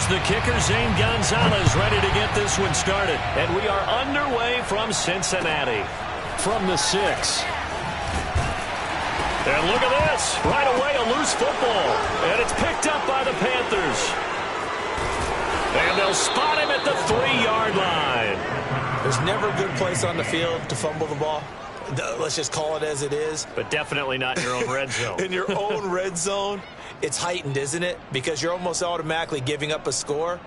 Here's the kicker, Zane Gonzalez, ready to get this one started. And we are underway from Cincinnati. From the 6. And look at this. Right away, a loose football. And it's picked up by the Panthers. And they'll spot him at the 3-yard line. There's never a good place on the field to fumble the ball. Let's just call it as it is. But definitely not in your own red zone. In your own red zone, it's heightened, isn't it? Because you're almost automatically giving up a score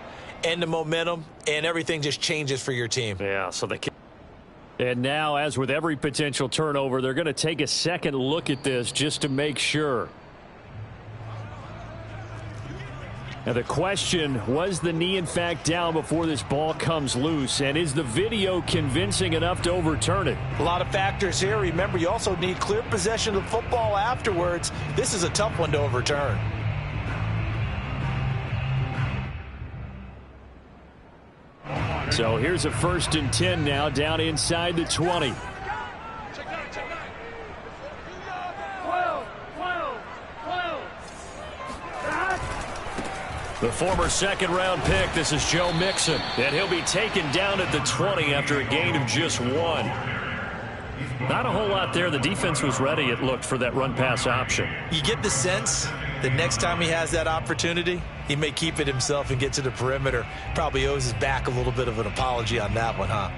and the momentum, and everything just changes for your team. Yeah, so they can. And now, as with every potential turnover, they're going to take a second look at this just to make sure. Now the question, was the knee in fact down before this ball comes loose? And is the video convincing enough to overturn it? A lot of factors here. Remember, you also need clear possession of the football afterwards. This is a tough one to overturn. So here's a 1st and 10 now, down inside the 20. The former second-round pick, this is Joe Mixon, and he'll be taken down at the 20 after a gain of just 1. Not a whole lot there. The defense was ready, it looked, for that run-pass option. You get the sense that next time he has that opportunity, he may keep it himself and get to the perimeter. Probably owes his back a little bit of an apology on that one, huh?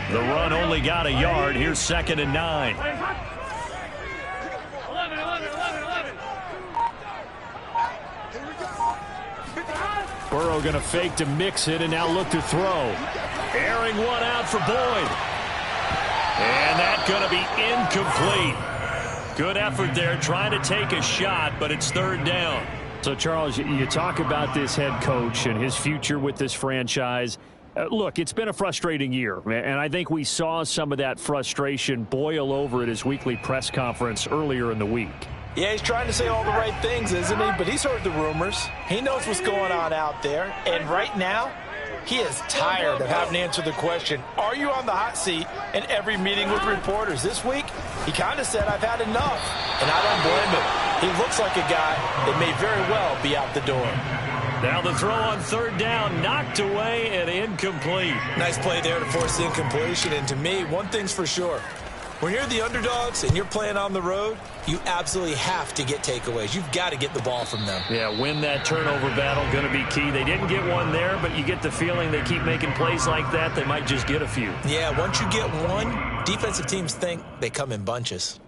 The run only got a yard. Here's 2nd and 9. Burrow going to fake to mix it and now look to throw. Airing one out for Boyd. And that's going to be incomplete. Good effort there trying to take a shot, but it's 3rd down. So, Charles, you talk about this head coach and his future with this franchise. Look, it's been a frustrating year, and I think we saw some of that frustration boil over at his weekly press conference earlier in the week. Yeah, he's trying to say all the right things, isn't he? But he's heard the rumors. He knows what's going on out there. And right now, he is tired of having to answer the question, are you on the hot seat, in every meeting with reporters. This week, he kind of said, I've had enough. And I don't blame him. He looks like a guy that may very well be out the door. Now the throw on 3rd down, knocked away and incomplete. Nice play there to force the incompletion. And to me, one thing's for sure. When you're the underdogs and you're playing on the road, you absolutely have to get takeaways. You've got to get the ball from them. Yeah, win that turnover battle, going to be key. They didn't get one there, but you get the feeling they keep making plays like that, they might just get a few. Yeah, once you get one, defensive teams think they come in bunches.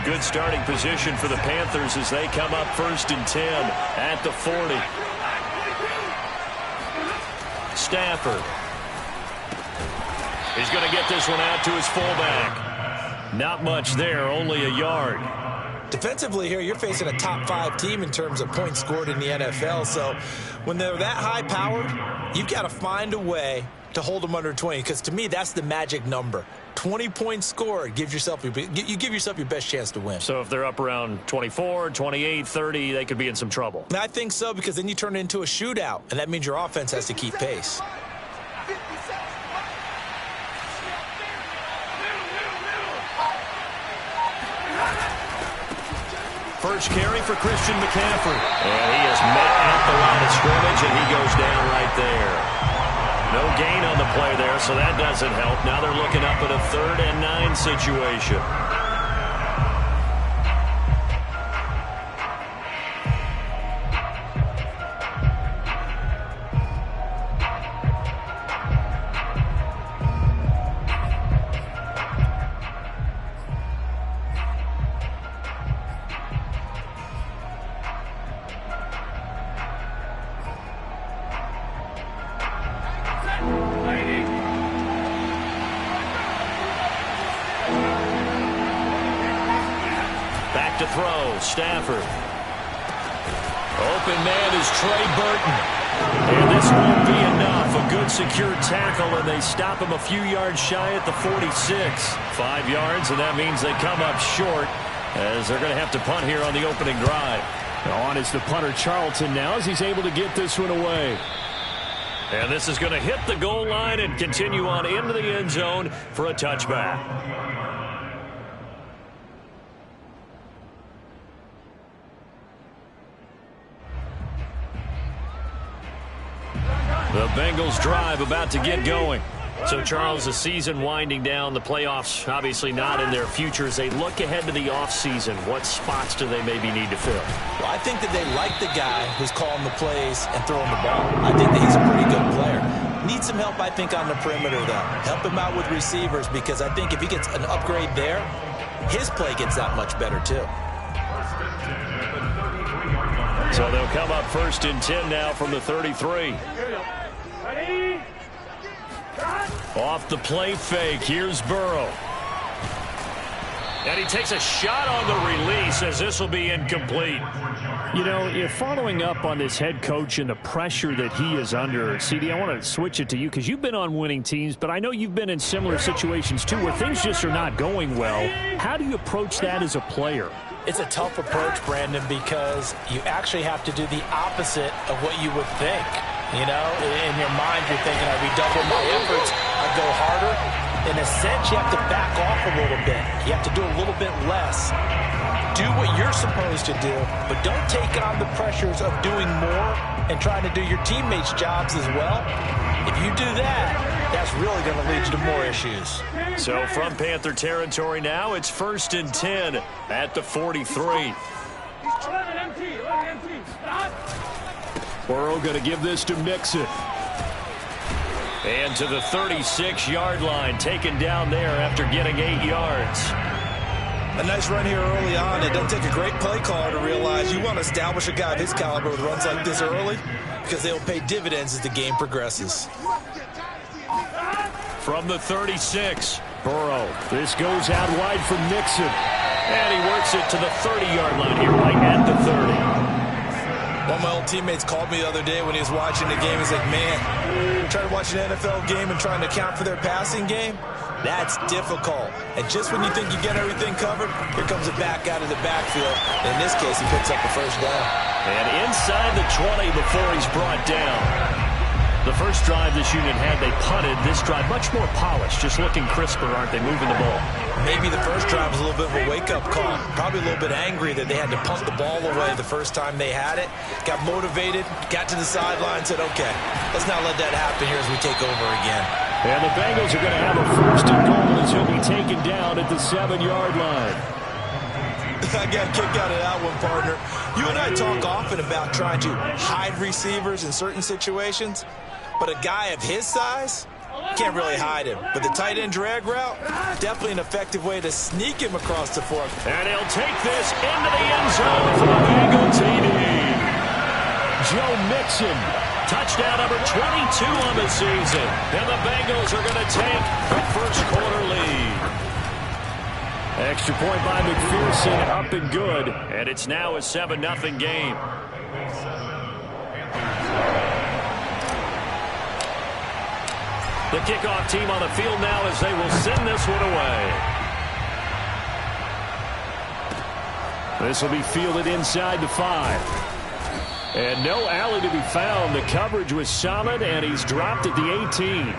Good starting position for the Panthers as they come up 1st and 10 at the 40. Stafford. He's going to get this one out to his fullback. Not much there, only a yard. Defensively here, you're facing a top 5 team in terms of points scored in the NFL. So when they're that high-powered, you've got to find a way to hold them under 20. Because to me, that's the magic number. 20 points scored, you give yourself your best chance to win. So if they're up around 24, 28, 30, they could be in some trouble. I think so, because then you turn it into a shootout, and that means your offense has to keep pace. First carry for Christian McCaffrey. And he is met at the line of scrimmage, and he goes down right there. No gain on the play there, so that doesn't help. Now they're looking up at a 3rd and 9 situation. Back to throw, Stafford. Open man is Trey Burton. And this won't be enough. A good secure tackle, and they stop him a few yards shy at the 46. 5 yards, and that means they come up short as they're going to have to punt here on the opening drive. On is the punter Charlton now as he's able to get this one away. And this is going to hit the goal line and continue on into the end zone for a touchback. The Bengals drive about to get going. So, Charles, the season winding down, the playoffs obviously not in their future. As they look ahead to the offseason, what spots do they maybe need to fill? Well, I think that they like the guy who's calling the plays and throwing the ball. I think that he's a pretty good player. Needs some help, I think, on the perimeter, though. Help him out with receivers, because I think if he gets an upgrade there, his play gets that much better, too. So they'll come up 1st and 10 now from the 33. Off the play fake, here's Burrow. And he takes a shot on the release as this will be incomplete. You know, you're following up on this head coach and the pressure that he is under. CD, I want to switch it to you because you've been on winning teams, but I know you've been in similar situations too where things just are not going well. How do you approach that as a player? It's a tough approach, Brandon, because you actually have to do the opposite of what you would think. You know, in your mind, you're thinking, I redouble my efforts, I go harder. In a sense, you have to back off a little bit. You have to do a little bit less. Do what you're supposed to do, but don't take on the pressures of doing more and trying to do your teammates' jobs as well. If you do that, that's really going to lead you to more issues. So from Panther territory now, it's 1st and 10 at the 43. Burrow going to give this to Mixon. And to the 36-yard line, taken down there after getting 8 yards. A nice run here early on. It doesn't take a great play caller to realize you want to establish a guy of his caliber with runs like this early because they'll pay dividends as the game progresses. From the 36, Burrow. This goes out wide for Mixon. And he works it to the 30-yard line here, right at the 30. One of my old teammates called me the other day when he was watching the game. He's like, man, trying to watch an NFL game and trying to account for their passing game? That's difficult. And just when you think you get everything covered, here comes a back out of the backfield. In this case, he picks up the first down. And inside the 20 before he's brought down. The first drive this unit had, they punted. This drive, much more polished, just looking crisper, aren't they, moving the ball? Maybe the first drive was a little bit of a wake-up call. Probably a little bit angry that they had to punt the ball away the first time they had it. Got motivated, got to the sideline, said, okay, let's not let that happen here as we take over again. And the Bengals are going to have a 1st and goal as he'll be taken down at the 7-yard line. I got a kick out of that one, partner. You and I talk often about trying to hide receivers in certain situations, but a guy of his size can't really hide him. But the tight end drag route, definitely an effective way to sneak him across the fork. And he'll take this into the end zone for the Bengal TD. Joe Mixon. Touchdown number 22 on the season. And the Bengals are going to take the first quarter lead. Extra point by McPherson, up and good. And it's now a 7-0 game. The kickoff team on the field now as they will send this one away. This will be fielded inside the 5. And no alley to be found. The coverage was solid, and he's dropped at the 18.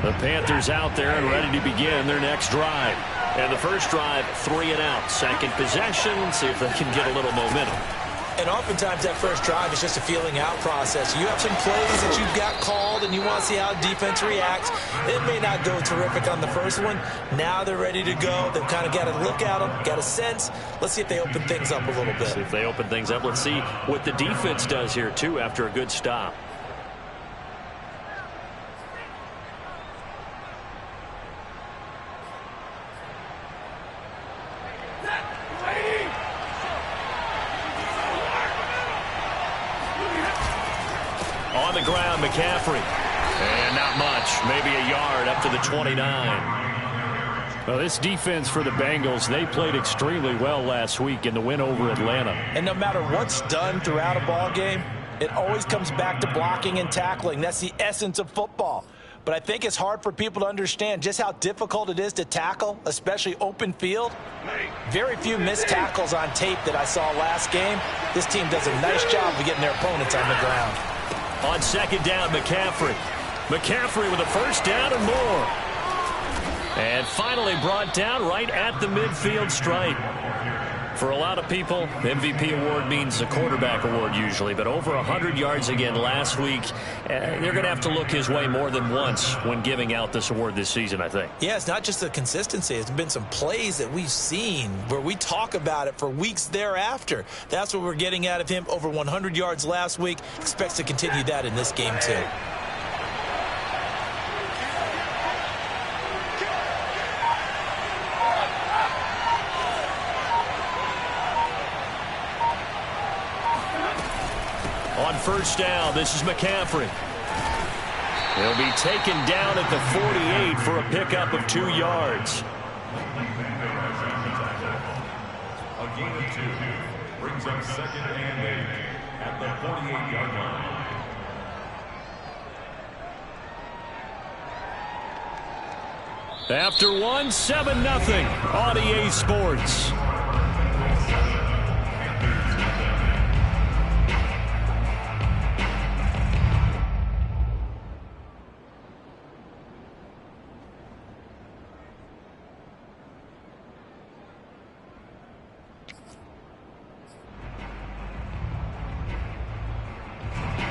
The Panthers out there and ready to begin their next drive. And the first drive, 3 and out. Second possession, see if they can get a little momentum. And oftentimes that first drive is just a feeling out process. You have some plays that you've got called and you want to see how defense reacts. It may not go terrific on the first one. Now they're ready to go. They've kind of got to look at them, got a sense. Let's see if they open things up a little bit. See if they open things up. Let's see what the defense does here, too, after a good stop. On the ground, McCaffrey. And not much. Maybe a yard up to the 29. Well, this defense for the Bengals, they played extremely well last week in the win over Atlanta. And no matter what's done throughout a ball game, It always comes back to blocking and tackling. That's the essence of football. But I think it's hard for people to understand just how difficult it is to tackle, especially open field. Very few missed tackles on tape that I saw last game. This team does a nice job of getting their opponents on the ground. On second down, McCaffrey. McCaffrey with a first down and more. And finally brought down right at the midfield stripe. For a lot of people, the MVP award means a quarterback award usually, but over 100 yards again last week. They're going to have to look his way more than once when giving out this award this season, I think. Yeah, it's not just the consistency. It's been some plays that we've seen where we talk about it for weeks thereafter. That's what we're getting out of him. Over 100 yards last week. Expects to continue that in this game, too. On first down, this is McCaffrey. He'll be taken down at the 48 for a pickup of 2 yards. A gain of 2 brings up second and 8 at the 48-yard line. After one, 7-0 on EA Sports.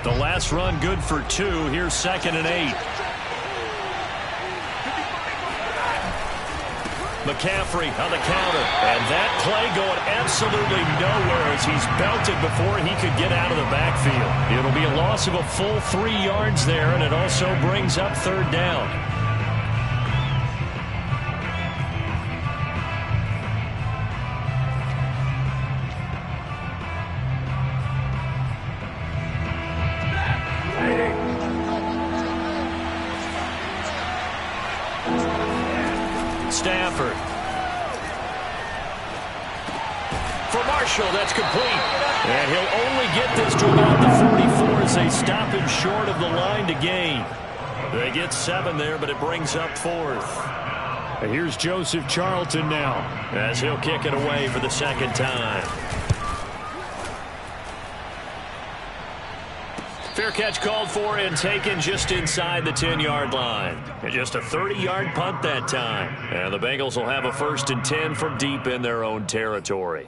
The last run good for 2. Here's second and 8. McCaffrey on the counter. And that play going absolutely nowhere as he's belted before he could get out of the backfield. It'll be a loss of a full 3 yards there, and it also brings up third down. Stafford. For Marshall, that's complete. And he'll only get this to about the 44 as they stop him short of the line to gain. They get 7 there, but it brings up fourth. And here's Joseph Charlton now, as he'll kick it away for the second time. Fair catch called for and taken just inside the 10-yard line. And just a 30-yard punt that time. And the Bengals will have a 1st and 10 from deep in their own territory.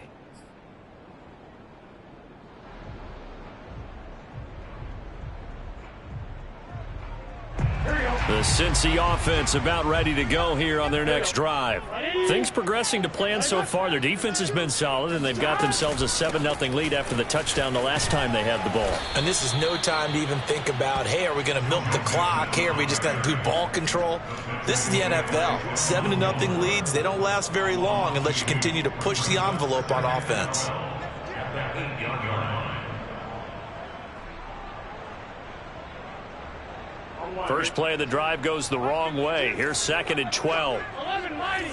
The Cincy offense about ready to go here on their next drive. Things progressing to plan so far. Their defense has been solid, and they've got themselves a 7-0 lead after the touchdown the last time they had the ball. And this is no time to even think about, hey, are we going to milk the clock? Hey, are we just going to do ball control? This is the NFL. 7-0 leads, they don't last very long unless you continue to push the envelope on offense. First play of the drive goes the wrong way. Here's second and 12. 11 mighty.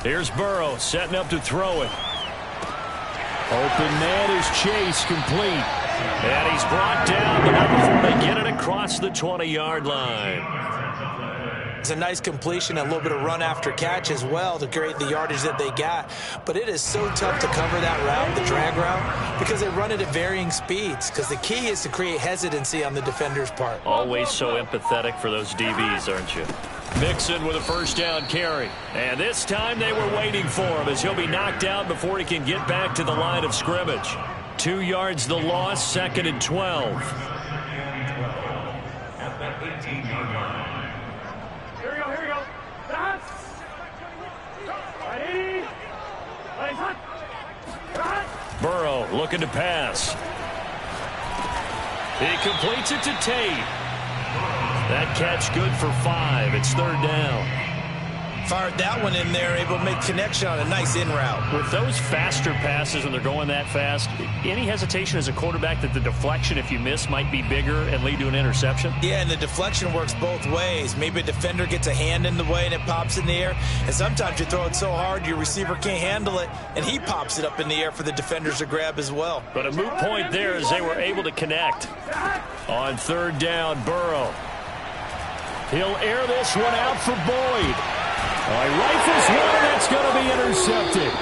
Here's Burrow setting up to throw it. Open man is Chase, complete. And he's brought down, but not before they get it across the 20-yard line. It's a nice completion, a little bit of run after catch as well to create the yardage that they got. But it is so tough to cover that route, the drag route, because they run it at varying speeds. Because the key is to create hesitancy on the defender's part. Always so empathetic for those DBs, aren't you? Mixon with a first down carry. And this time they were waiting for him as he'll be knocked out before he can get back to the line of scrimmage. 2 yards the loss, second and 12. At that 18-yard line. Here we go. That's ready. Burrow looking to pass. He completes it to Tate. That catch good for 5. It's third down. Fired that one in there, able to make connection on a nice in route. With those faster passes and they're going that fast, any hesitation as a quarterback that the deflection, if you miss, might be bigger and lead to an interception? Yeah, and the deflection works both ways. Maybe a defender gets a hand in the way and it pops in the air. And sometimes you throw it so hard your receiver can't handle it, and he pops it up in the air for the defenders to grab as well. But a moot point there as they were able to connect. On third down, Burrow. He'll air this one out for Boyd. He rifles one, that's going to be intercepted.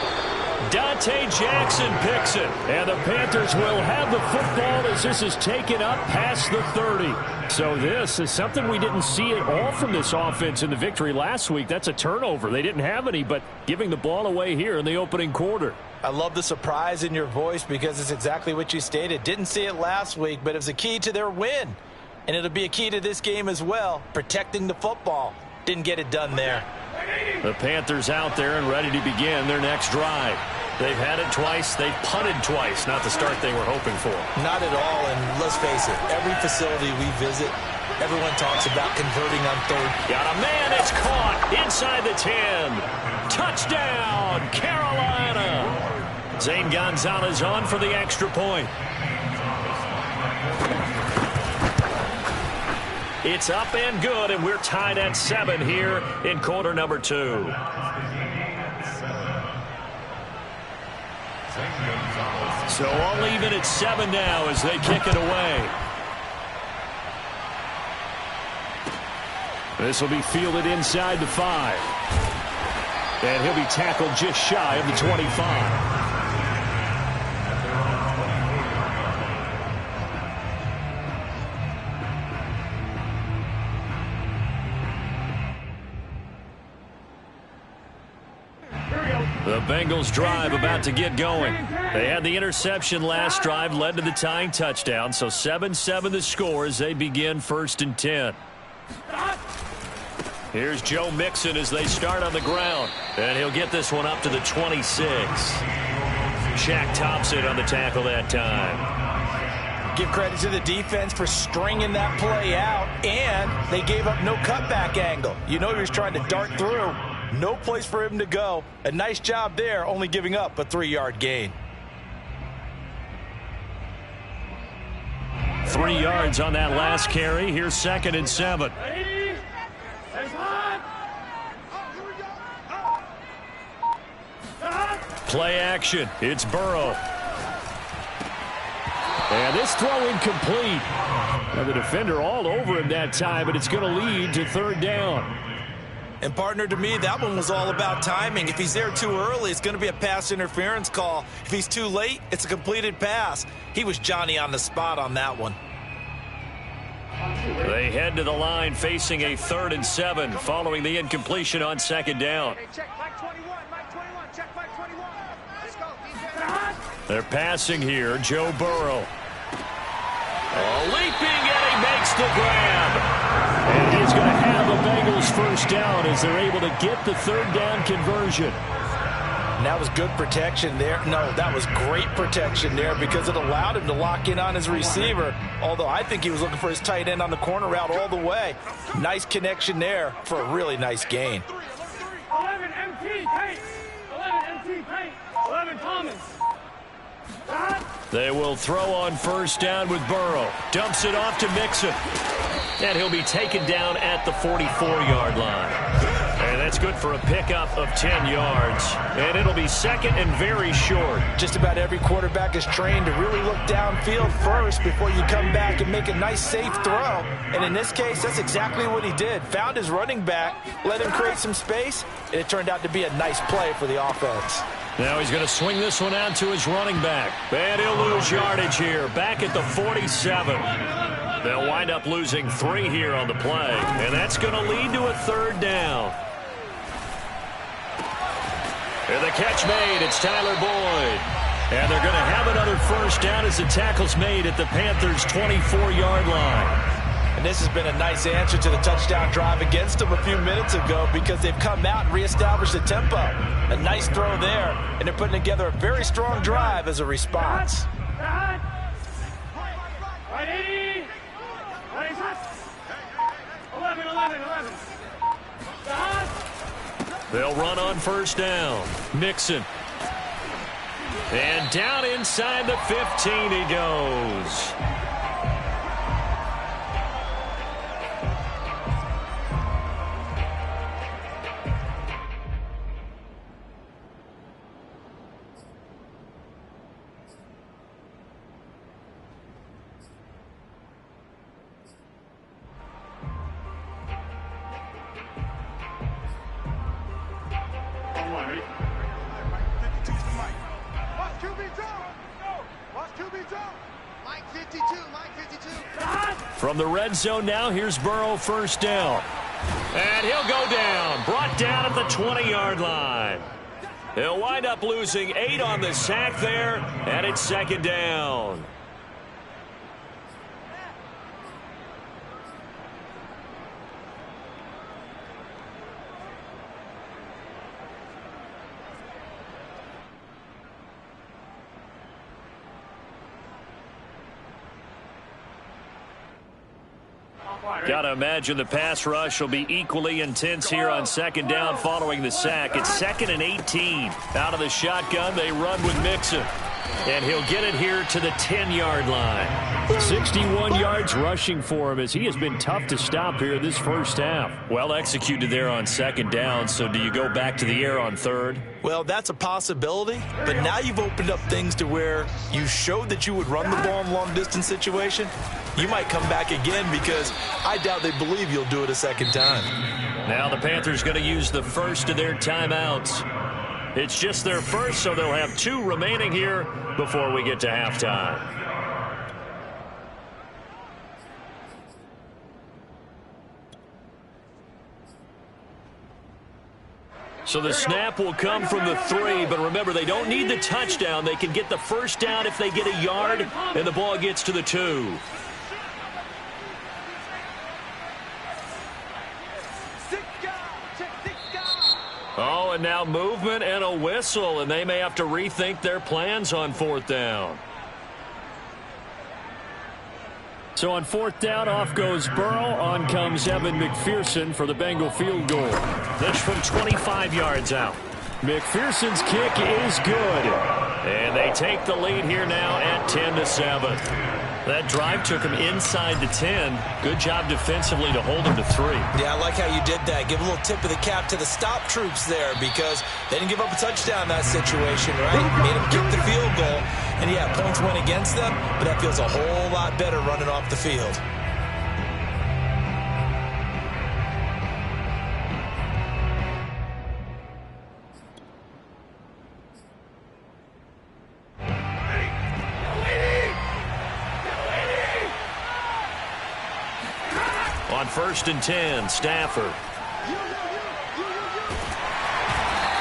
Dante Jackson picks it, and the Panthers will have the football as this is taken up past the 30. So this is something we didn't see at all from this offense in the victory last week. That's a turnover. They didn't have any, but giving the ball away here in the opening quarter. I love the surprise in your voice because it's exactly what you stated. Didn't see it last week, but it was a key to their win. And it'll be a key to this game as well, protecting the football. Didn't get it done there. The Panthers out there and ready to begin their next drive. They've had it twice. They've punted twice. Not the start they were hoping for. Not at all, and let's face it, every facility we visit, everyone talks about converting on third. Got a man, it's caught inside the 10. Touchdown, Carolina. Zane Gonzalez on for the extra point. It's up and good, and we're tied at 7 here in quarter number 2. So all even at 7 now as they kick it away. This will be fielded inside the 5. And he'll be tackled just shy of the 25. The Bengals drive about to get going. They had the interception last drive, led to the tying touchdown. So 7-7 the score as they begin 1st and 10. Here's Joe Mixon as they start on the ground. And he'll get this one up to the 26. Shaq Thompson on the tackle that time. Give credit to the defense for stringing that play out, and they gave up no cutback angle. You know he was trying to dart through. No place for him to go. A nice job there, only giving up a 3-yard gain. 3 yards on that last carry. Here's 2nd and 7. Play action. It's Burrow. And this throw incomplete. Now the defender all over him that time, but it's going to lead to 3rd down. And, partner, to me, that one was all about timing. If he's there too early, it's going to be a pass interference call. If he's too late, it's a completed pass. He was Johnny on the spot on that one. They head to the line facing a 3rd and 7 following the incompletion on 2nd down. They're passing here. Joe Burrow. Leaping, and he makes the grab. And he's going to have the Bengals 1st down as they're able to get the 3rd down conversion. And that was good protection there. No, that was great protection there because it allowed him to lock in on his receiver. Although I think he was looking for his tight end on the corner route all the way. Nice connection there for a really nice gain. 11 MT paint. 11 MT paint. 11 Thomas. They will throw on 1st down with Burrow. Dumps it off to Mixon. And he'll be taken down at the 44-yard line. And that's good for a pickup of 10 yards. And it'll be 2nd and very short. Just about every quarterback is trained to really look downfield first before you come back and make a nice, safe throw. And in this case, that's exactly what he did. Found his running back, let him create some space, and it turned out to be a nice play for the offense. Now he's going to swing this one out to his running back. And he'll lose yardage here, back at the 47. They'll wind up losing 3 here on the play. And that's going to lead to a 3rd down. And the catch made. It's Tyler Boyd. And they're going to have another 1st down as the tackle's made at the Panthers' 24-yard line. And this has been a nice answer to the touchdown drive against them a few minutes ago because they've come out and reestablished the tempo. A nice throw there, and they're putting together a very strong drive as a response. Right 80. Right 11, 11, 11. They'll run on first down. Mixon. And down inside the 15 he goes. From the red zone now, here's Burrow, first down. And he'll go down. Brought down at the 20-yard line. He'll wind up losing 8 on the sack there, and it's second down. Got to imagine the pass rush will be equally intense here on second down following the sack. It's 2nd and 18. Out of the shotgun, they run with Mixon. And he'll get it here to the 10-yard line. 61 yards rushing for him as he has been tough to stop here this first half. Well executed there on second down, so do you go back to the air on third? Well, that's a possibility, but now you've opened up things to where you showed that you would run the ball in a long-distance situation. You might come back again because I doubt they believe you'll do it a second time. Now the Panthers going to use the first of their timeouts. It's just their first, so they'll have 2 remaining here before we get to halftime. So the snap will come from the 3, but remember, they don't need the touchdown. They can get the first down if they get a yard, and the ball gets to the 2. Oh, and now movement and a whistle, and they may have to rethink their plans on 4th down. So on 4th down, off goes Burrow. On comes Evan McPherson for the Bengal field goal. This from 25 yards out. McPherson's kick is good. And they take the lead here now at 10-7. That drive took him inside the 10. Good job defensively to hold him to 3. Yeah, I like how you did that. Give a little tip of the cap to the stop troops there because they didn't give up a touchdown in that situation, right? Made them kick the field goal. And, yeah, points went against them, but that feels a whole lot better running off the field. On 1st and 10, Stafford.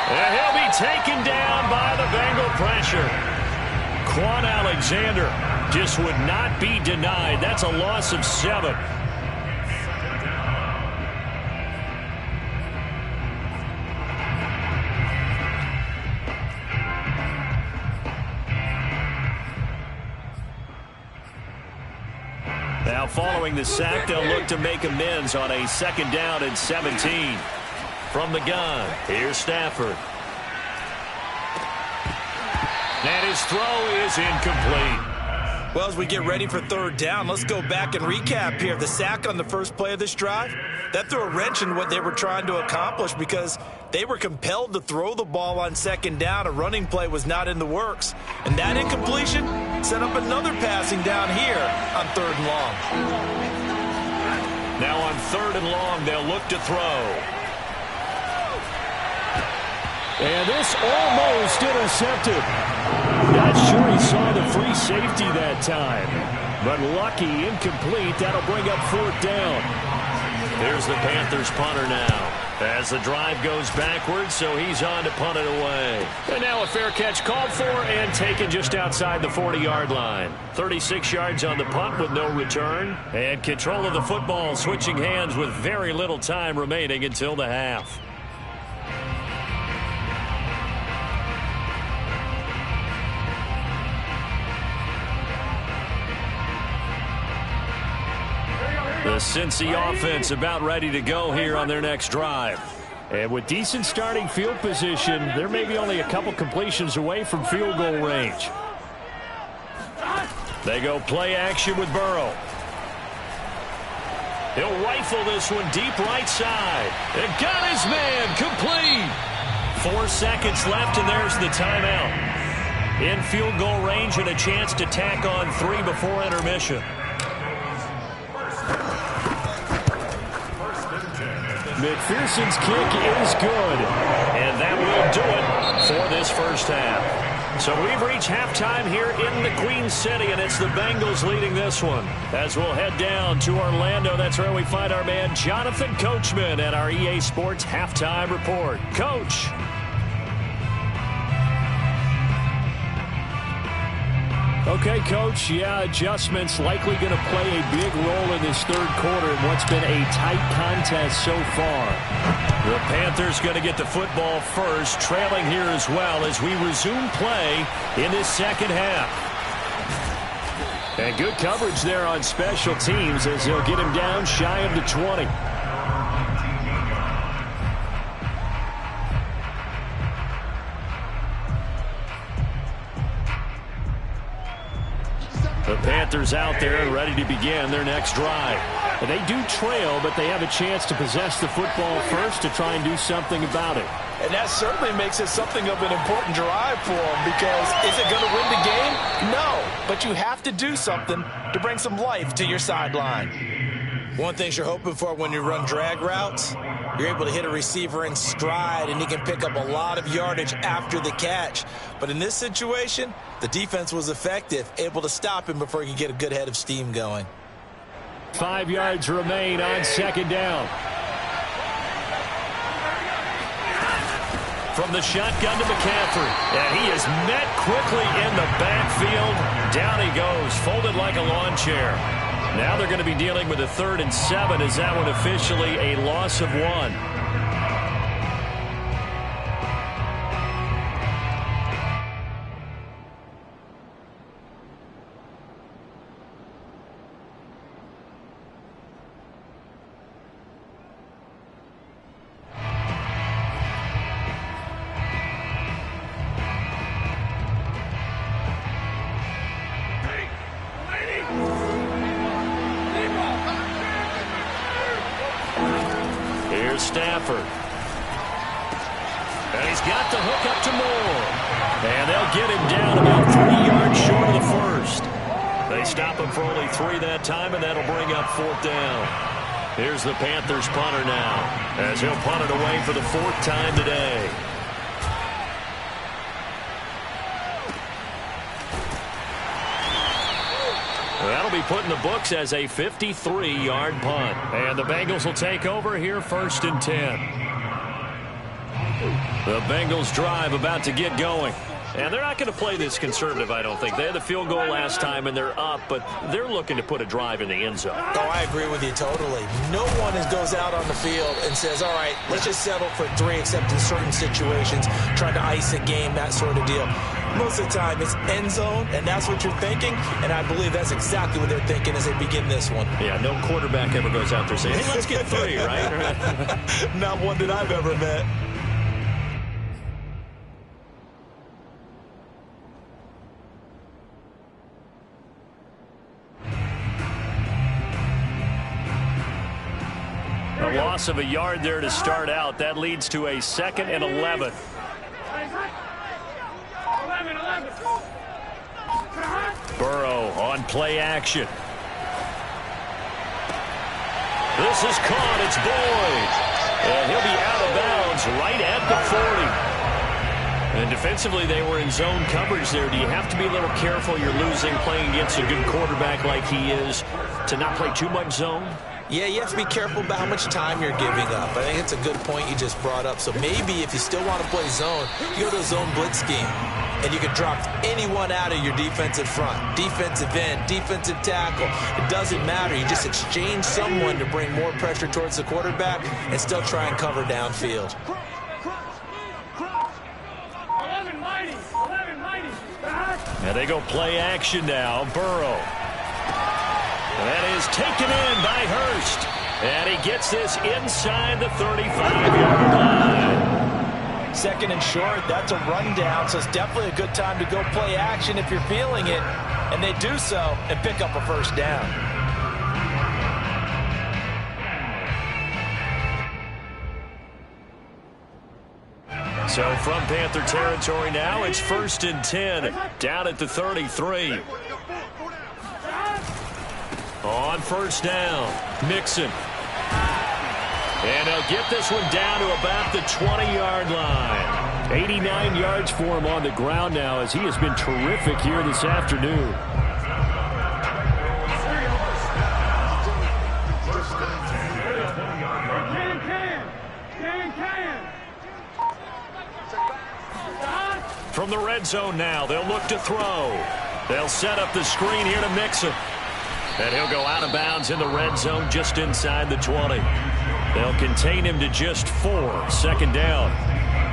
And he'll be taken down by the Bengal pressure. Quan Alexander just would not be denied. That's a loss of 7. Now following the sack, they'll look to make amends on a 2nd down and 17. From the gun, here's Stafford. And his throw is incomplete. Well, as we get ready for 3rd down, let's go back and recap here. The sack on the first play of this drive, that threw a wrench in what they were trying to accomplish because they were compelled to throw the ball on 2nd down. A running play was not in the works. And that incompletion set up another passing down here on 3rd and long. Now on 3rd and long, they'll look to throw. And this almost intercepted. Not sure he saw the free safety that time. But lucky, incomplete. That'll bring up 4th down. Here's the Panthers punter now. As the drive goes backwards, so he's on to punt it away. And now a fair catch called for and taken just outside the 40-yard line. 36 yards on the punt with no return. And control of the football switching hands with very little time remaining until the half. The Cincy offense about ready to go here on their next drive. And with decent starting field position, they're maybe only a couple completions away from field goal range. They go play action with Burrow. He'll rifle this one deep right side. And got his man complete. 4 seconds left, and there's the timeout. In field goal range and a chance to tack on 3 before intermission. McPherson's kick is good. And that will do it for this first half. So we've reached halftime here in the Queen City, and it's the Bengals leading this one. As we'll head down to Orlando, that's where we find our man Jonathan Coachman at our EA Sports Halftime Report. Coach. Okay, Coach, adjustments likely going to play a big role in this third quarter in what's been a tight contest so far. The Panthers going to get the football first, trailing here as well as we resume play in this second half. And good coverage there on special teams as he'll get him down shy of the 20. The Panthers out there and ready to begin their next drive. And they do trail, but they have a chance to possess the football first to try and do something about it. And that certainly makes it something of an important drive for them, because is it going to win the game? No, but you have to do something to bring some life to your sideline. One thing you're hoping for when you run drag routes, you're able to hit a receiver in stride, and he can pick up a lot of yardage after the catch. But in this situation, the defense was effective, able to stop him before he could get a good head of steam going. 5 yards remain on second down. From the shotgun to McCaffrey. And he is met quickly in the backfield. Down he goes, folded like a lawn chair. Now they're going to be dealing with a 3rd and 7 as that one officially a loss of 1. Stafford. And he's got the hook up to Moore. And they'll get him down about 3 yards short of the first. They stop him for only 3 that time, and that'll bring up 4th down. Here's the Panthers punter now, as he'll punt it away for the 4th time today. That'll be put in the books as a 53-yard punt. And the Bengals will take over here 1st and 10. The Bengals drive about to get going. And they're not going to play this conservative, I don't think. They had the field goal last time, and they're up, but they're looking to put a drive in the end zone. Oh, I agree with you totally. No one goes out on the field and says, all right, let's just settle for 3, except in certain situations, trying to ice a game, that sort of deal. Most of the time, it's end zone, and that's what you're thinking, and I believe that's exactly what they're thinking as they begin this one. Yeah, no quarterback ever goes out there saying, hey, let's get 3, right? Not one that I've ever met. A loss of a yard there to start out. That leads to a 2nd and 11. Burrow on play action. This is caught. It's Boyd. And he'll be out of bounds right at the 40. And defensively, they were in zone coverage there. Do you have to be a little careful? You're losing playing against a good quarterback like he is to not play too much zone? Yeah, you have to be careful about how much time you're giving up. I think it's a good point you just brought up. So maybe if you still want to play zone, you go to a zone blitz scheme. And you can drop anyone out of your defensive front. Defensive end, defensive tackle. It doesn't matter. You just exchange someone to bring more pressure towards the quarterback and still try and cover downfield. And they go play action now. Burrow. That is taken in by Hurst. And he gets this inside the 35-yard line. Second and short, that's a rundown, so it's definitely a good time to go play action if you're feeling it. And they do so and pick up a first down. So from Panther territory now, it's 1st and 10 down at the 33. On first down, Mixon. And he'll get this one down to about the 20-yard line. 89 yards for him on the ground now as he has been terrific here this afternoon. From the red zone now, they'll look to throw. They'll set up the screen here to Mixon. And he'll go out of bounds in the red zone just inside the 20. They'll contain him to just 4. Second down.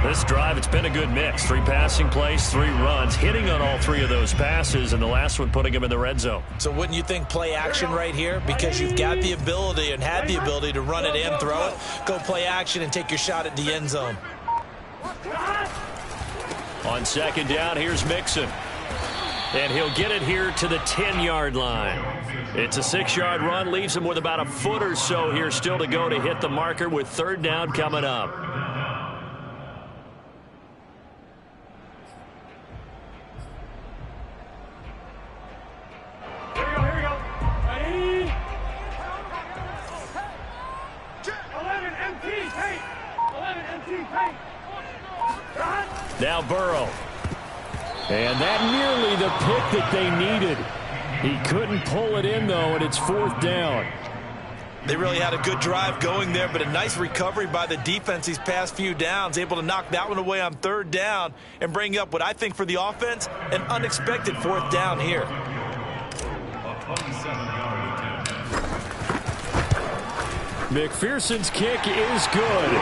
This drive, it's been a good mix. 3 passing plays, 3 runs, hitting on all 3 of those passes, and the last one putting him in the red zone. So wouldn't you think play action right here? Because you've got the ability and had the ability to run it and throw it. Go play action and take your shot at the end zone. On second down, here's Mixon. And he'll get it here to the 10-yard line. It's a 6-yard run, leaves him with about a foot or so here still to go to hit the marker with third down coming up. Here we go. Ready? 11 MT, tape. 11 MT, tape. Now Burrow. And that nearly the pick that they needed. He couldn't pull it in, though, and it's 4th down. They really had a good drive going there, but a nice recovery by the defense these past few downs, able to knock that one away on 3rd down and bring up what I think for the offense, an unexpected 4th down here. McPherson's kick is good.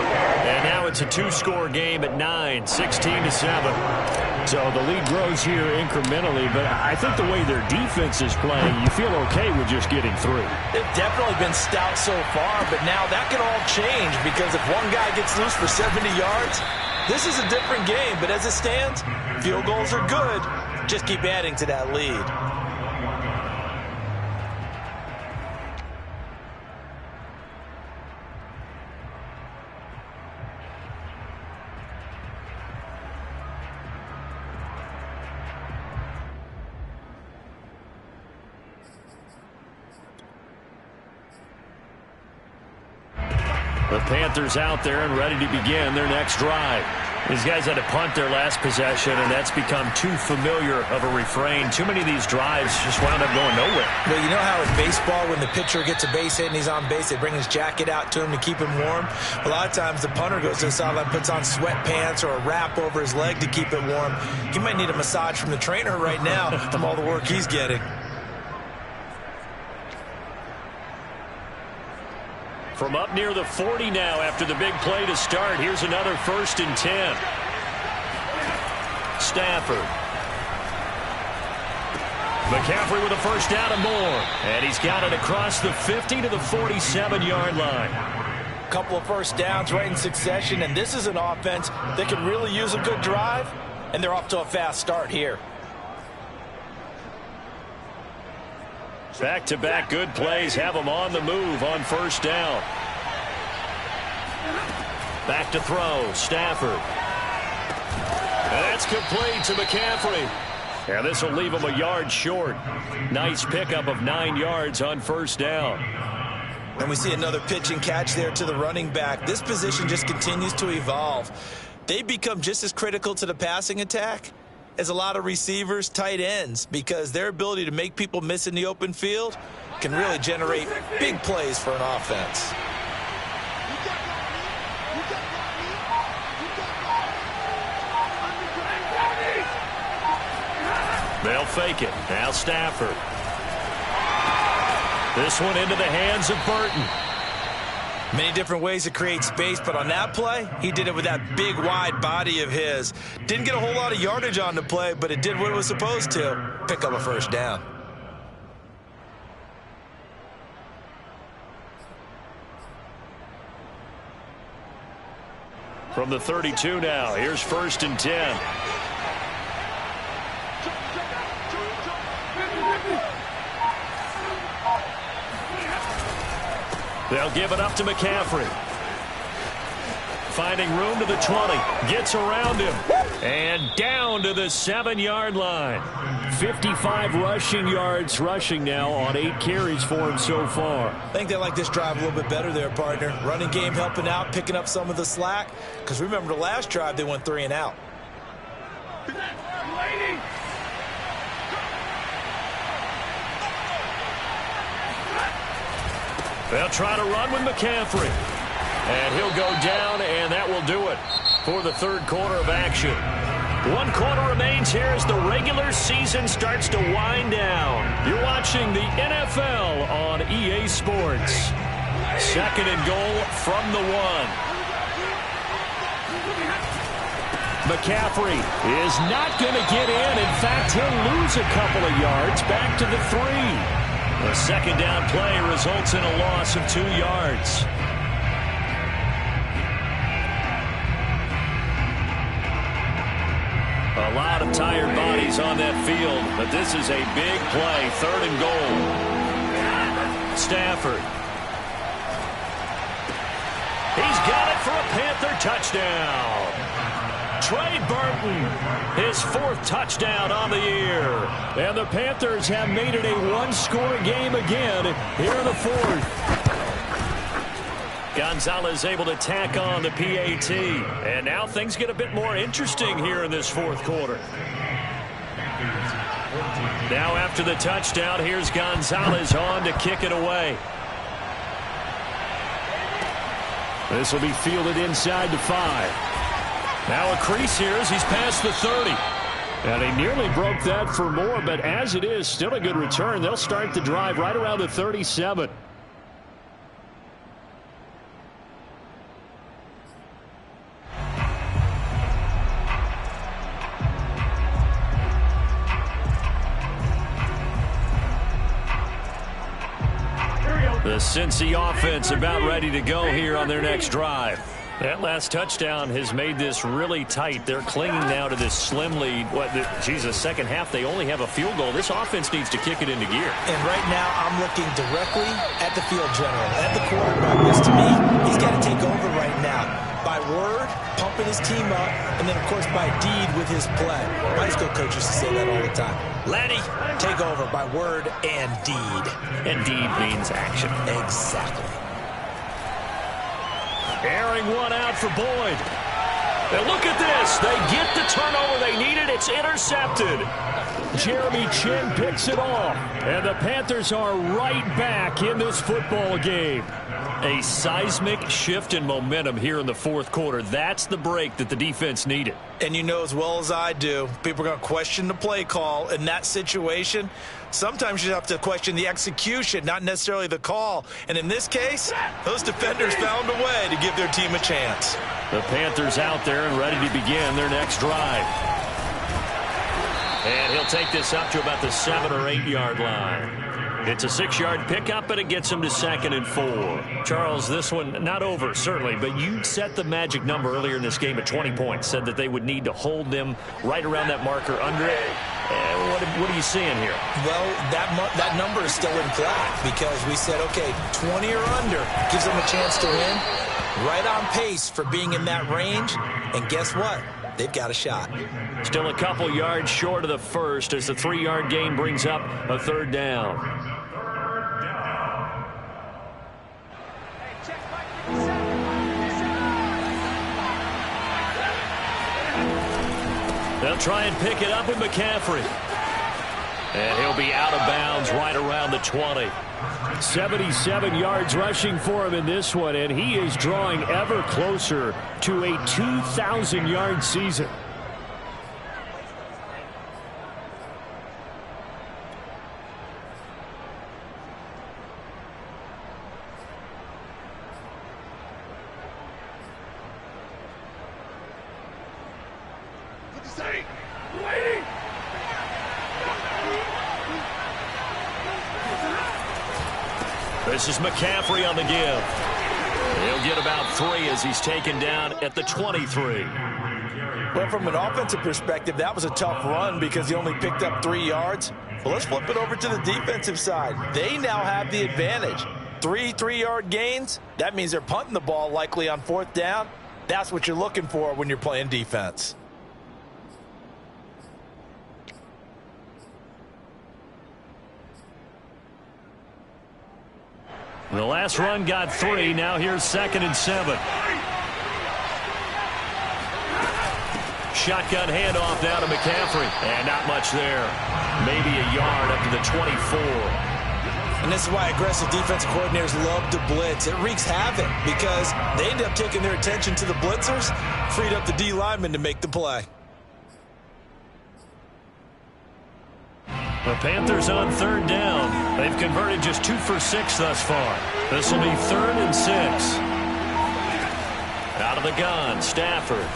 And now it's a 2-score game at 9, 16-7. So the lead grows here incrementally, but I think the way their defense is playing, you feel okay with just getting through. They've definitely been stout so far, but now that can all change because if one guy gets loose for 70 yards, this is a different game. But as it stands, field goals are good. Just keep adding to that lead. The Panthers out there and ready to begin their next drive. These guys had to punt their last possession, and that's become too familiar of a refrain. Too many of these drives just wound up going nowhere. Well, you know how in baseball, when the pitcher gets a base hit and he's on base, they bring his jacket out to him to keep him warm? A lot of times the punter goes to the sideline, puts on sweatpants or a wrap over his leg to keep it warm. He might need a massage from the trainer right now from all the work he's getting. From up near the 40 now after the big play to start. Here's another 1st and 10. Stafford. McCaffrey with a first down and more. And he's got it across the 50 to the 47-yard line. Couple of first downs right in succession, and this is an offense that can really use a good drive, and they're off to a fast start here. Back-to-back good plays have them on the move on first down. Back to throw, Stafford. And that's complete to McCaffrey. Yeah, this will leave him a yard short. Nice pickup of 9 yards on first down. And we see another pitch and catch there to the running back. This position just continues to evolve. They become just as critical to the passing attack as a lot of receivers, tight ends, because their ability to make people miss in the open field can really generate big plays for an offense. They'll fake it. Now Stafford. This one into the hands of Burton. Many different ways to create space, but on that play, he did it with that big, wide body of his. Didn't get a whole lot of yardage on the play, but it did what it was supposed to. Pick up a first down. From the 32 now, here's 1st and 10. They'll give it up to McCaffrey. Finding room to the 20. Gets around him. And down to the 7-yard line. 55 rushing yards rushing now on 8 carries for him so far. I think they like this drive a little bit better there, partner. Running game helping out, picking up some of the slack. Because remember the last drive, they went 3 and out. They'll try to run with McCaffrey. And he'll go down, and that will do it for the 3rd quarter of action. 1 quarter remains here as the regular season starts to wind down. You're watching the NFL on EA Sports. 2nd and goal from the 1. McCaffrey is not going to get in. In fact, he'll lose a couple of yards back to the 3. The 2nd down play results in a loss of 2 yards. A lot of tired bodies on that field, but this is a big play. 3rd and goal. Stafford. He's got it for a Panther touchdown. Trey Burton, his 4th touchdown on the year. And the Panthers have made it a 1-score game again here in the 4th. Gonzalez able to tack on the PAT. And now things get a bit more interesting here in this 4th quarter. Now after the touchdown, here's Gonzalez on to kick it away. This will be fielded inside the 5. Now a crease here as he's past the 30. And he nearly broke that for more, but as it is, still a good return. They'll start the drive right around the 37. The Cincy offense about ready to go here on their next drive. That last touchdown has made this really tight. They're clinging now to this slim lead. Second half, they only have a field goal. This offense needs to kick it into gear. And right now, I'm looking directly at the field general, at the quarterback. This, to me, he's got to take over right now. By word, pumping his team up, and then, of course, by deed with his play. My high school coach used to say that all the time. Lenny, take over by word and deed. And deed means action. Exactly. Airing one out for Boyd. And look at this. They get the turnover they needed. It's intercepted. Jeremy Chin picks it off. And the Panthers are right back in this football game. A seismic shift in momentum here in the 4th quarter. That's the break that the defense needed. And you know as well as I do, people are going to question the play call in that situation. Sometimes you have to question the execution, not necessarily the call. And in this case, those defenders found a way to give their team a chance. The Panthers out there and ready to begin their next drive. And he'll take this up to about the 7 or 8 yard line. It's a 6-yard pickup, but it gets him to 2nd and 4. Charles, this one not over, certainly, but you set the magic number earlier in this game at 20 points, said that they would need to hold them right around that marker under it. What are you seeing here? Well, that number is still in play because we said, okay, 20 or under gives them a chance to win. Right on pace for being in that range. And guess what? They've got a shot. Still a couple yards short of the first as the 3-yard gain brings up a 3rd down. They'll try and pick it up with McCaffrey. And he'll be out of bounds right around the 20. 77 yards rushing for him in this one, and he is drawing ever closer to a 2,000-yard season. This is McCaffrey on the give. He'll get about 3 as he's taken down at the 23. Well, from an offensive perspective, that was a tough run because he only picked up 3 yards. But let's flip it over to the defensive side. They now have the advantage. 3 3-yard gains, that means they're punting the ball likely on 4th down. That's what you're looking for when you're playing defense. The last run got 3. Now here's 2nd and 7. Shotgun handoff down to McCaffrey. And not much there. Maybe a yard up to the 24. And this is why aggressive defensive coordinators love to blitz. It wreaks havoc because they end up taking their attention to the blitzers, freed up the D lineman to make the play. The Panthers on 3rd down. They've converted just 2 for 6 thus far. This will be 3rd and 6. Out of the gun, Stafford.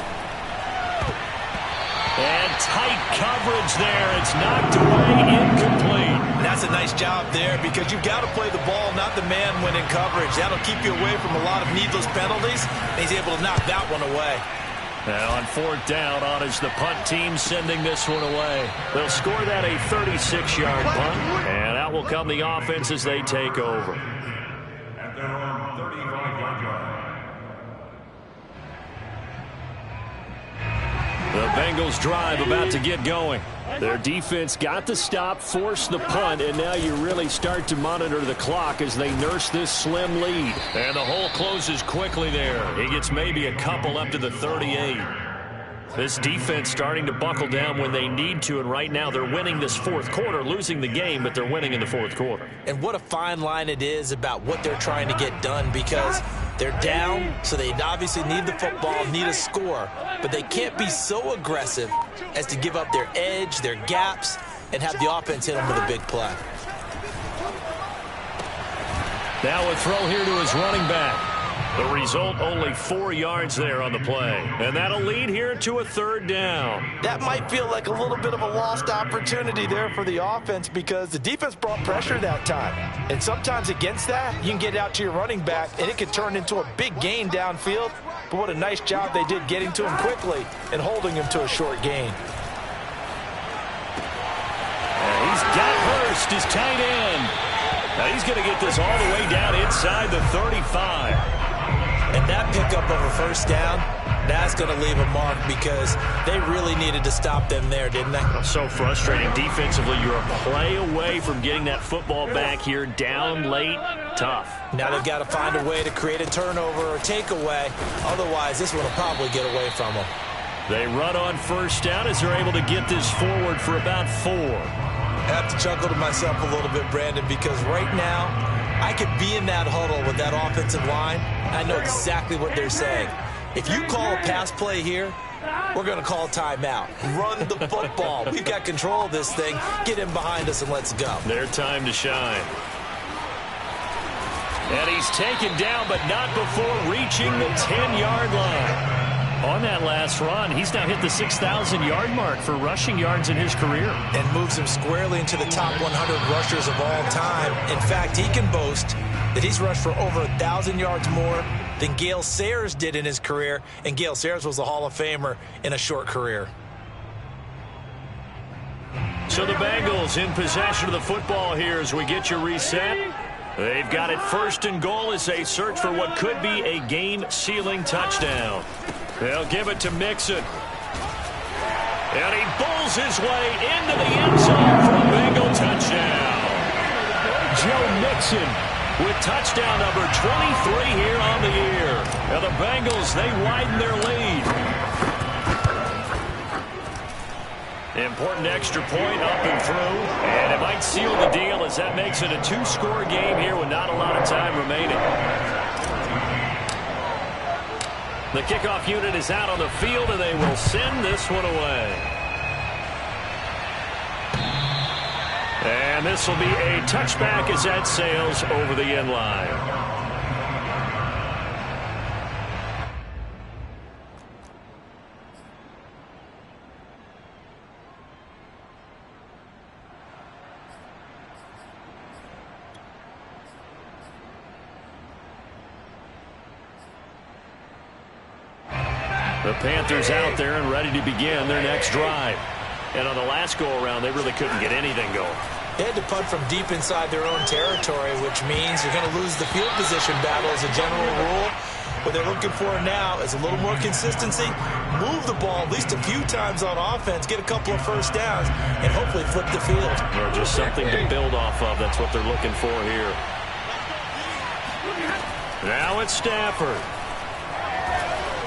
And tight coverage there. It's knocked away, incomplete. And that's a nice job there because you've got to play the ball, not the man when in coverage. That'll keep you away from a lot of needless penalties. And he's able to knock that one away. Now on 4th down, on is the punt team sending this one away. They'll score that a 36-yard punt. And out will come the offense as they take over. At their own 35-yard line. The Bengals drive about to get going. Their defense got the stop, forced the punt, and now you really start to monitor the clock as they nurse this slim lead. And the hole closes quickly there. He gets maybe a couple up to the 38. This defense starting to buckle down when they need to, and right now they're winning this 4th quarter, losing the game, but they're winning in the 4th quarter. And what a fine line it is about what they're trying to get done because they're down, so they obviously need the football, need a score, but they can't be so aggressive as to give up their edge, their gaps, and have the offense hit them with a big play. Now a throw here to his running back. The result, only 4 yards there on the play. And that'll lead here to a 3rd down. That might feel like a little bit of a lost opportunity there for the offense because the defense brought pressure that time. And sometimes against that, you can get out to your running back, and it could turn into a big gain downfield. But what a nice job they did getting to him quickly and holding him to a short gain. And he's got Hurst, his tight end. Now he's going to get this all the way down inside the 35. And that pickup of a 1st down, that's going to leave a mark because they really needed to stop them there, didn't they? So frustrating. Defensively, you're a play away from getting that football back here down late. Tough. Now they've got to find a way to create a turnover or takeaway. Otherwise, this one will probably get away from them. They run on 1st down as they're able to get this forward for about 4. I have to chuckle to myself a little bit, Brandon, because right now I could be in that huddle with that offensive line. I know exactly what they're saying. If you call a pass play here, we're going to call timeout. Run the football. We've got control of this thing. Get in behind us and let's go. Their time to shine. And he's taken down, but not before reaching the 10-yard line. On that last run, he's now hit the 6,000-yard mark for rushing yards in his career. And moves him squarely into the top 100 rushers of all time. In fact, he can boast that he's rushed for over 1,000 yards more than Gale Sayers did in his career. And Gale Sayers was a Hall of Famer in a short career. So the Bengals in possession of the football here as we get you reset. They've got it 1st and goal as they search for what could be a game-sealing touchdown. They'll give it to Mixon. And he bulls his way into the end zone for a Bengal touchdown. Joe Mixon with touchdown number 23 here on the year. Now the Bengals, they widen their lead. Important extra point up and through. And it might seal the deal as that makes it a 2-score game here with not a lot of time remaining. The kickoff unit is out on the field, and they will send this one away. And this will be a touchback as that sails over the end line. The Panthers out there and ready to begin their next drive. And on the last go-around, they really couldn't get anything going. They had to punt from deep inside their own territory, which means you're going to lose the field position battle as a general rule. What they're looking for now is a little more consistency, move the ball at least a few times on offense, get a couple of first downs, and hopefully flip the field. Or just something to build off of. That's what they're looking for here. Now it's Stafford.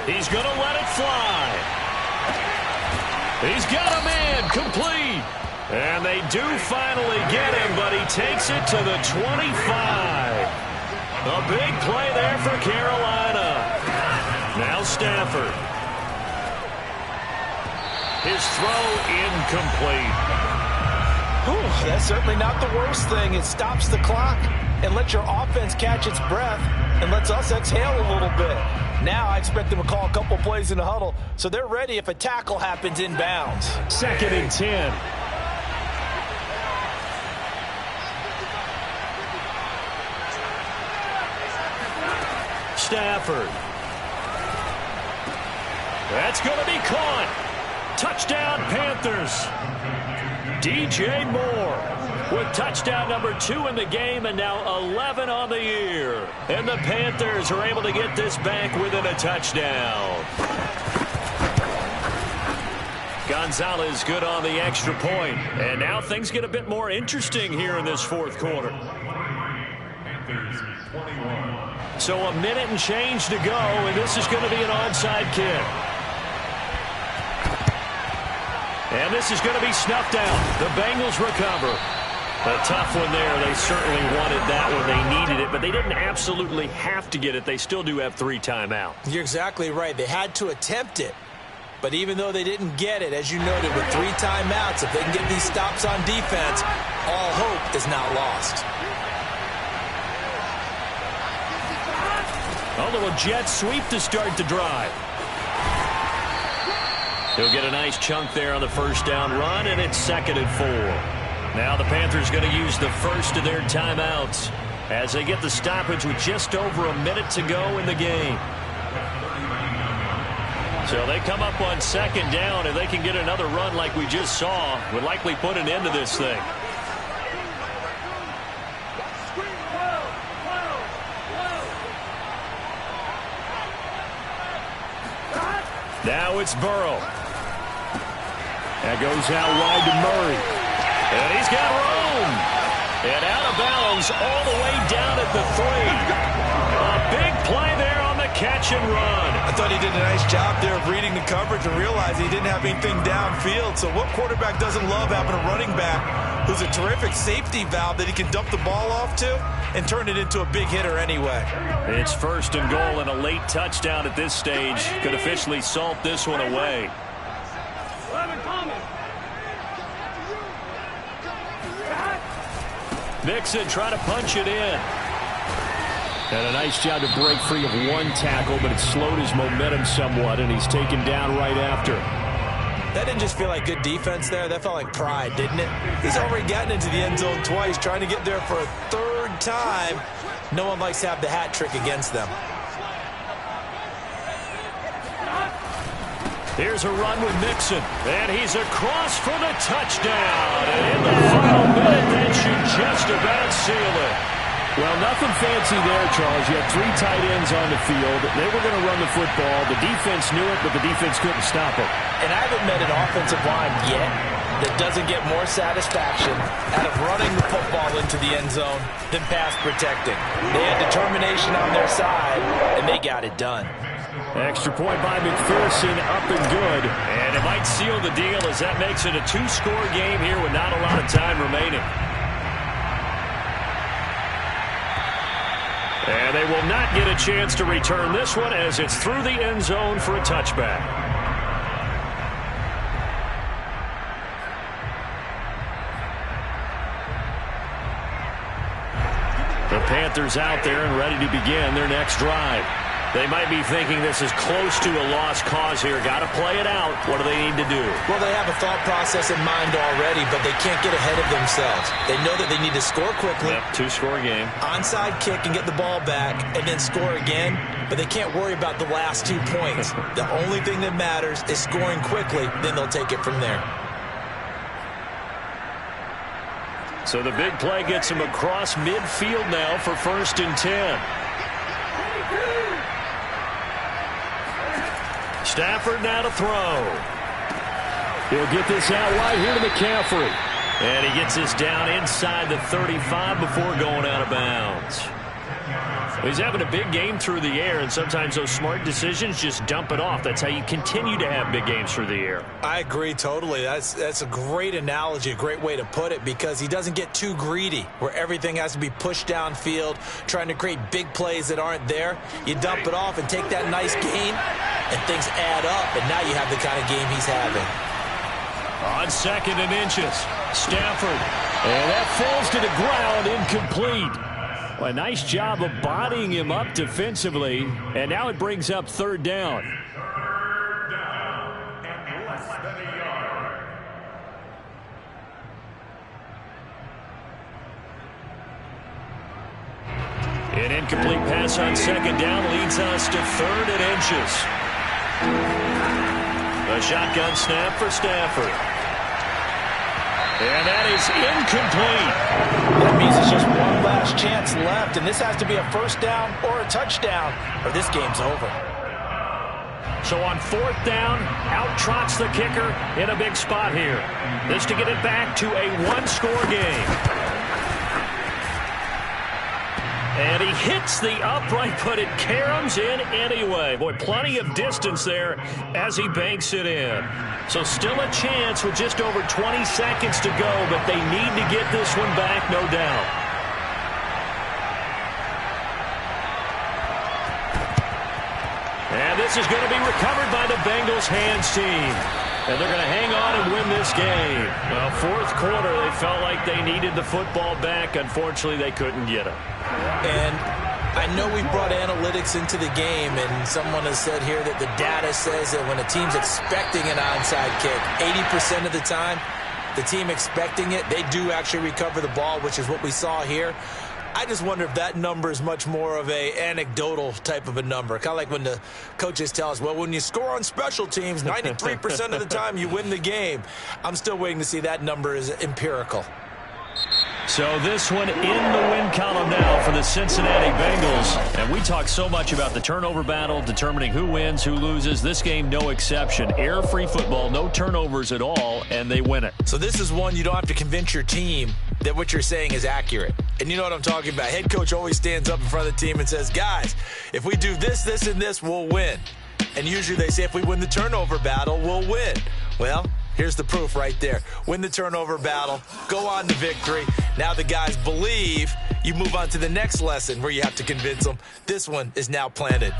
He's going to let it fly. He's got a man complete. And they do finally get him, but he takes it to the 25. A big play there for Carolina. Now Stafford. His throw incomplete. Whew, that's certainly not the worst thing. It stops the clock and lets your offense catch its breath and lets us exhale a little bit. Now I expect them to call a couple plays in the huddle so they're ready if a tackle happens inbounds. 2nd and 10. Stafford. That's going to be caught. Touchdown, Panthers. DJ Moore with touchdown number 2 in the game and now 11 on the year. And the Panthers are able to get this back within a touchdown. Gonzalez good on the extra point. And now things get a bit more interesting here in this 4th quarter. Panthers 21. So a minute and change to go, and this is going to be an onside kick. And this is going to be snuffed out. The Bengals recover. A tough one there. They certainly wanted that one. They needed it, but they didn't absolutely have to get it. They still do have 3 timeouts. You're exactly right. They had to attempt it. But even though they didn't get it, as you noted, with 3 timeouts, if they can get these stops on defense, all hope is not lost. A little jet sweep to start the drive. He'll get a nice chunk there on the first down run, and it's 2nd and 4. Now the Panthers going to use the first of their timeouts as they get the stoppage with just over a minute to go in the game. So they come up on 2nd down, and they can get another run like we just saw. Would likely put an end to this thing. Now it's Burrow. That goes out wide to Murray. And he's got room. And out of bounds all the way down at the 3. A big play there on the catch and run. I thought he did a nice job there of reading the coverage and realizing he didn't have anything downfield. So what quarterback doesn't love having a running back who's a terrific safety valve that he can dump the ball off to and turn it into a big hitter anyway? It's 1st and goal and a late touchdown at this stage. Could officially salt this one away. Mixon trying to punch it in. And a nice job to break free of 1 tackle, but it slowed his momentum somewhat, and he's taken down right after. That didn't just feel like good defense there. That felt like pride, didn't it? He's already gotten into the end zone twice, trying to get there for a 3rd time. No one likes to have the hat trick against them. Here's a run with Mixon, and he's across for the touchdown. And in the final minute, that should just about seal it. Well, nothing fancy there, Charles. You had 3 tight ends on the field. They were going to run the football. The defense knew it, but the defense couldn't stop it. And I haven't met an offensive line yet that doesn't get more satisfaction out of running the football into the end zone than pass protecting. They had determination on their side, and they got it done. Extra point by McPherson, up and good. And it might seal the deal as that makes it a 2-score game here with not a lot of time remaining. And they will not get a chance to return this one as it's through the end zone for a touchback. The Panthers out there and ready to begin their next drive. They might be thinking this is close to a lost cause here. Got to play it out. What do they need to do? Well, they have a thought process in mind already, but they can't get ahead of themselves. They know that they need to score quickly. Yep, two-score game. Onside kick and get the ball back and then score again, but they can't worry about the last 2 points. The only thing that matters is scoring quickly, then they'll take it from there. So the big play gets him across midfield now for 1st and 10. Stafford now to throw. He'll get this out right here to McCaffrey. And he gets this down inside the 35 before going out of bounds. He's having a big game through the air, and sometimes those smart decisions just dump it off. That's how you continue to have big games through the air. I agree totally. That's a great analogy, a great way to put it, because he doesn't get too greedy where everything has to be pushed downfield, trying to create big plays that aren't there. You dump it off and take that nice gain, and things add up, and now you have the kind of game he's having. On 2nd and inches, Stafford. And that falls to the ground, incomplete. Well, a nice job of bodying him up defensively, and now it brings up 3rd down. Third down and less than a yard. An incomplete pass on 2nd down leads us to 3rd and inches. A shotgun snap for Stafford. And that is incomplete. That means it's just one last chance left, and this has to be a 1st down or a touchdown, or this game's over. So on 4th down, out trots the kicker in a big spot here. This to get it back to a 1-score game. And he hits the upright, but it caroms in anyway. Boy, plenty of distance there as he banks it in. So still a chance with just over 20 seconds to go, but they need to get this one back, no doubt. And this is going to be recovered by the Bengals hands team. And they're going to hang on and win this game. Well, 4th quarter, they felt like they needed the football back. Unfortunately, they couldn't get it. And I know we brought analytics into the game, and someone has said here that the data says that when a team's expecting an onside kick, 80% of the time, the team expecting it, they do actually recover the ball, which is what we saw here. I just wonder if that number is much more of a anecdotal type of a number. Kind of like when the coaches tell us, well, when you score on special teams, 93% of the time you win the game. I'm still waiting to see that number is empirical. So this one in the win column now for the Cincinnati Bengals. And we talk so much about the turnover battle, determining who wins, who loses. This game, no exception. Error-free football, no turnovers at all, and they win it. So this is one you don't have to convince your team that what you're saying is accurate. And you know what I'm talking about. Head coach always stands up in front of the team and says, guys, if we do this, this, and this, we'll win. And usually they say if we win the turnover battle, we'll win. Well, here's the proof right there. Win the turnover battle, go on to victory. Now the guys believe. You move on to the next lesson where you have to convince them. This one is now planted.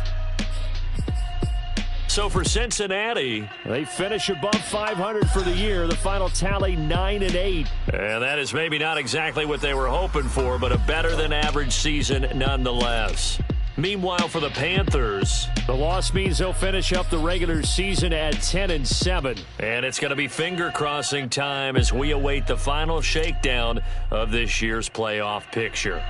So for Cincinnati, they finish above 500 for the year. The final tally 9-8. And that is maybe not exactly what they were hoping for, but a better than average season nonetheless. Meanwhile, for the Panthers, the loss means they'll finish up the regular season at 10-7. And it's going to be finger-crossing time as we await the final shakedown of this year's playoff picture.